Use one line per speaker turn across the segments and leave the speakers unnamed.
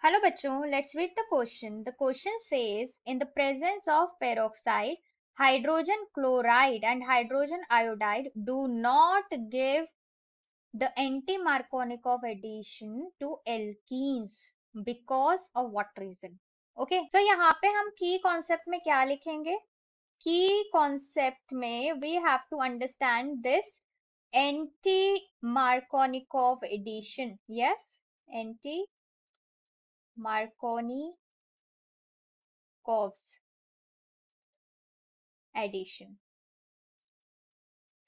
Hello bachcho, let's read the question. The question says, in the presence of peroxide, hydrogen chloride and hydrogen iodide do not give the anti-Markovnikov addition to alkenes because of what reason? Okay, so यहाँ पे हम key concept में क्या लिखेंगे? Key concept में we have to understand this anti-Markovnikov addition. Yes, anti-Markovnikov's addition.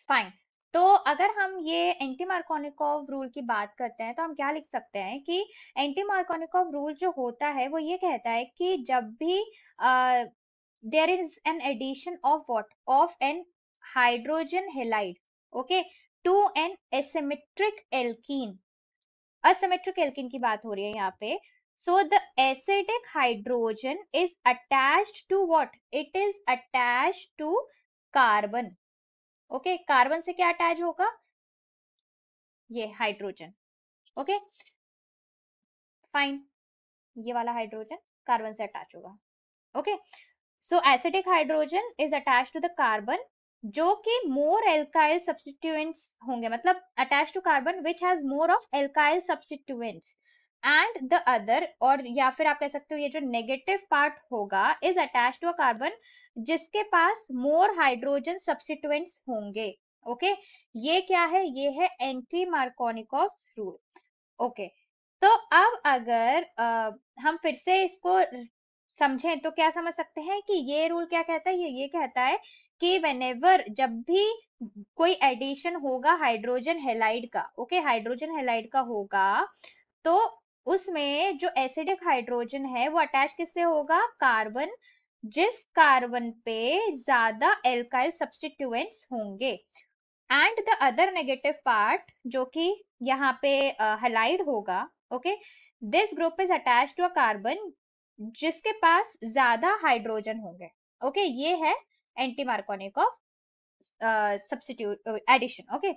Fine. तो अगर हम ये एंटी मार्कोनिकॉव रूल की बात करते हैं तो हम क्या लिख सकते हैं कि एंटी मार्कोनिकॉव रूल जो होता है वो ये कहता है कि जब भी there is an addition of what of an hydrogen halide okay to an asymmetric alkene. Asymmetric alkene की बात हो रही है यहाँ पे. So the acidic hydrogen is attached to what? It is attached to carbon. Okay, carbon से क्या attach होगा? ये हाइड्रोजन. ओके फाइन, ये वाला हाइड्रोजन कार्बन से अटैच होगा. Okay, so acidic hydrogen is attach to the carbon जो कि मोर एल्काइल सब्स्टिट्यूएंट्स होंगे, मतलब attach to carbon which has more of alkyl substituents and the other, और या फिर आप कह सकते हो ये जो नेगेटिव पार्ट होगा is attach to a carbon जिसके पास मोर हाइड्रोजन सब्स्टिट्यूएंट्स होंगे. ओके ये क्या है? ये है एंटी मार्कोनिकॉव रूल. ओके तो अब अगर हम फिर से इसको समझें तो क्या समझ सकते हैं कि ये रूल क्या कहता है? ये कहता है कि व्हेनेवर जब भी कोई एडिशन होगा हाइड्रोजन हेलाइड का, ओके हाइड्रोजन हेलाइड का होगा, तो उसमें जो एसिडिक हाइड्रोजन है वो अटैच किससे होगा? कार्बन, जिस कार्बन पे ज्यादा एल्काइल सब्स्टिट्यूएंट्स होंगे. And the other negative part जो कि यहाँ पे हेलाइड होगा, okay this group is attach to a carbon जिसके पास ज्यादा हाइड्रोजन होंगे. ओके ये है anti Markovnikov substitute addition. Okay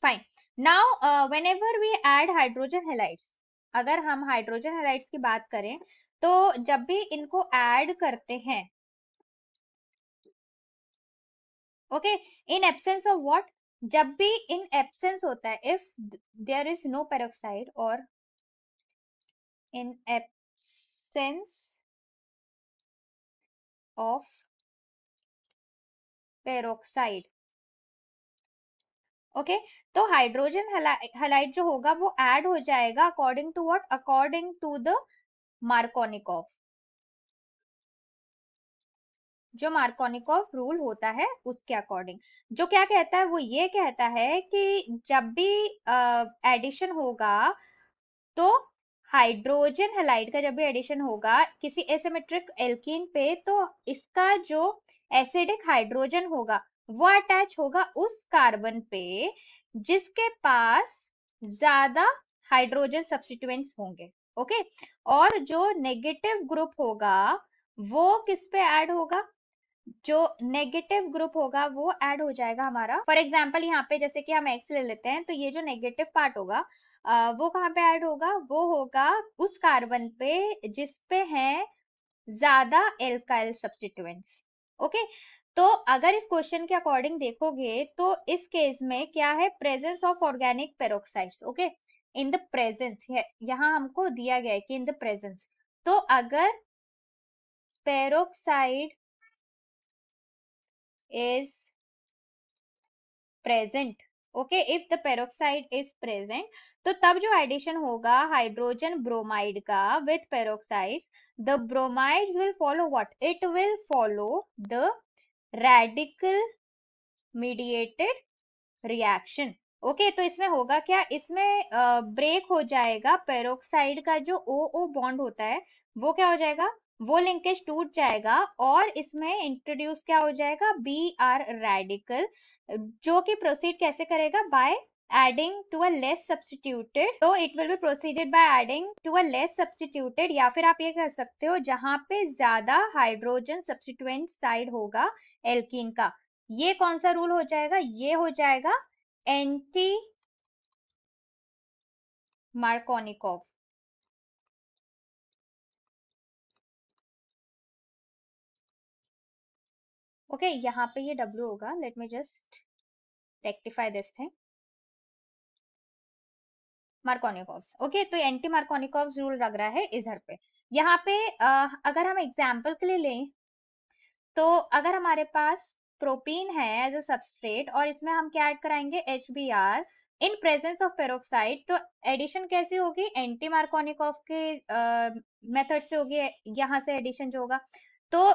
fine. Now whenever we add hydrogen halides, अगर हम हाइड्रोजन हेलाइड्स की बात करें तो जब भी इनको ऐड करते हैं, okay in absence of what, जब भी इन एब्सेंस होता है, if there is no peroxide और in absence of peroxide, okay तो हाइड्रोजन हैलाइड जो होगा वो ऐड हो जाएगा according to what? According to the Markovnikov, जो मार्कोनिकॉव रूल होता है उसके अकॉर्डिंग. जो क्या कहता है? वो ये कहता है कि जब भी एडिशन होगा तो हाइड्रोजन हैलाइड का जब भी एडिशन होगा किसी एसिमेट्रिक एल्कीन पे तो इसका जो एसिडिक हाइड्रोजन होगा वो अटैच होगा उस कार्बन पे जिसके पास ज्यादा हाइड्रोजन सब्स्टिट्यूएंट्स होंगे. ओके और जो नेगेटिव ग्रुप होगा वो किस पे ऐड होगा? जो नेगेटिव ग्रुप होगा वो ऐड हो जाएगा हमारा. फॉर एग्जाम्पल यहाँ पे जैसे कि हम एक्स ले लेते हैं तो ये जो नेगेटिव पार्ट होगा वो कहाँ पे ऐड होगा? वो होगा उस कार्बन पे जिस पे है ज्यादा एल्काइल सब्स्टिट्यूएंट्स. ओके तो अगर इस क्वेश्चन के अकॉर्डिंग देखोगे तो इस केस में क्या है? Presence of organic peroxides. Okay in the presence, यहाँ हमको दिया गया है कि इन द प्रेजेंस, तो अगर peroxide is present, okay if the peroxide is present, तो तब जो एडिशन होगा हाइड्रोजन ब्रोमाइड का with peroxides, the bromides will follow what? It will follow the radical mediated reaction. Okay तो इसमें होगा क्या? इसमें ब्रेक हो जाएगा पेरोक्साइड का जो ओ ओ बॉन्ड होता है वो क्या हो जाएगा? वो लिंकेज टूट जाएगा और इसमें इंट्रोड्यूस क्या हो जाएगा? बी आर रेडिकल जो कि प्रोसीड कैसे करेगा? By adding to a less substituted. तो it will be proceeded by adding to a less substituted, या फिर आप ये कह सकते हो जहां पे ज्यादा हाइड्रोजन सब्स्टिट्यूएंट साइड होगा एल्कीन का. ये कौन सा रूल हो जाएगा? ये हो जाएगा एंटी मार्कोनिकॉव ओके, यहाँ पे ये W होगा, let me just rectify this thing, Markovnikov's. Okay, तो एंटी मार्कोनिकोव्स रूल लग रहा है इधर पे। यहाँ पे अगर हम एग्जाम्पल के लिए लें, तो अगर हमारे पास प्रोपीन है एज अ सबस्ट्रेट और इसमें हम क्या ऐड कराएंगे, HBr in presence of peroxide, तो एडिशन कैसी होगी, एंटी मार्कोनिकोव के मेथड से होगी, यहाँ से एडिशन जो होगा। तो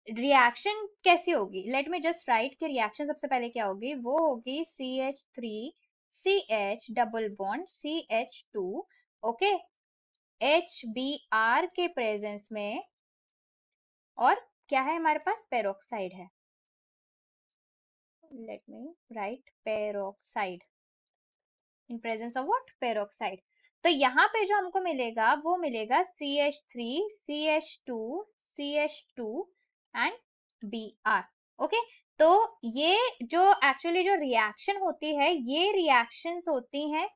रिएक्शन कैसी होगी, लेट मी जस्ट राइट कि रिएक्शन सबसे पहले क्या होगी, वो होगी CH3CH double bond CH2, okay, HBr के प्रेजेंस में, और क्या है हमारे पास, पेरोक्साइड है, let me write peroxide in presence of what, peroxide। तो यहाँ पे जो हमको मिलेगा वो मिलेगा CH3 CH2 CH2 and Br। Okay, तो ये जो एक्चुअली जो रिएक्शन होती है, ये रिएक्शंस होती हैं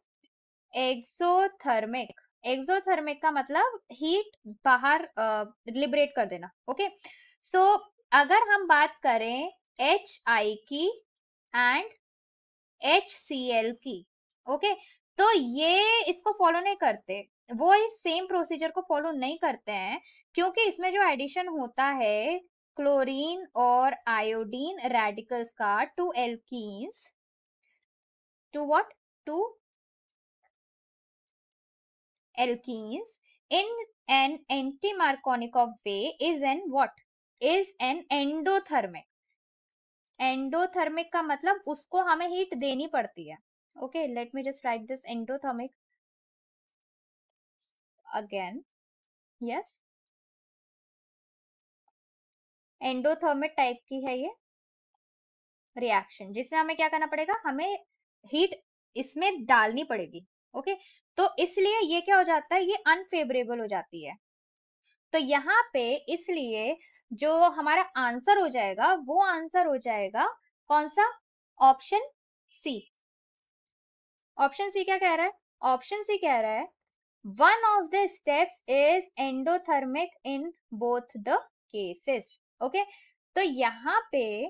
एक्सोथर्मिक। एक्सोथर्मिक का मतलब हीट बाहर लिबरेट कर देना। ओके, सो अगर हम बात करें HI की एंड HCl की, ओके, तो ये इसको फॉलो नहीं करते, वो इस सेम प्रोसीजर को फॉलो नहीं करते हैं, क्योंकि इसमें जो एडिशन होता है क्लोरीन और आयोडीन रेडिकल्स का to alkenes, to what, to alkenes in an anti-Markovnikov way is an what? Is an endothermic। Endothermic का मतलब उसको हमें हीट देनी पड़ती है। Okay, let me just right this endothermic again. Yes, endothermic type की है ये रिएक्शन, जिसमें हमें क्या करना पड़ेगा, हमें हीट इसमें डालनी पड़ेगी। ओके, तो इसलिए ये क्या हो जाता है, ये अनफेवरेबल हो जाती है। तो यहाँ पे इसलिए जो हमारा आंसर हो जाएगा, वो आंसर हो जाएगा कौन सा, ऑप्शन सी। ऑप्शन सी क्या कह रहा है, ऑप्शन सी कह रहा है one of the steps is endothermic in both the cases. Okay, तो यहाँ पे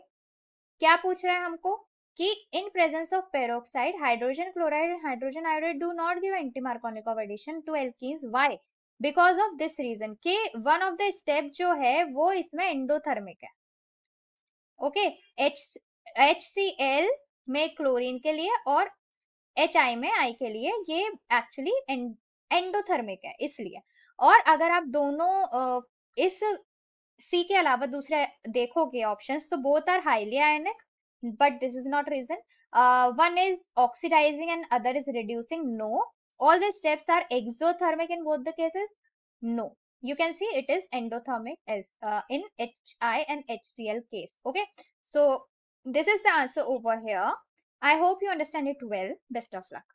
क्या पूछ रहा है हमको कि in presence of peroxide hydrogen chloride and hydrogen iodide do not give anti Markovnikov addition to alkenes, why, because of this reason कि वन ऑफ द स्टेप जो है वो इसमें एंडोथर्मिक है। ओके, HCl में क्लोरीन के लिए और HI में आई के लिए ये एक्चुअली एंडोथर्मिक है इसलिए। और अगर आप दोनों इस सी के अलावा दूसरे देखोगे ऑप्शंस, तो both are highly ionic, but this is not reason। One is oxidizing and other is reducing, no। All the steps are exothermic in both the cases, no। You can see it is endothermic as in HI and HCl case। Okay, so this is the answer over here। I hope you understand it well, best of luck।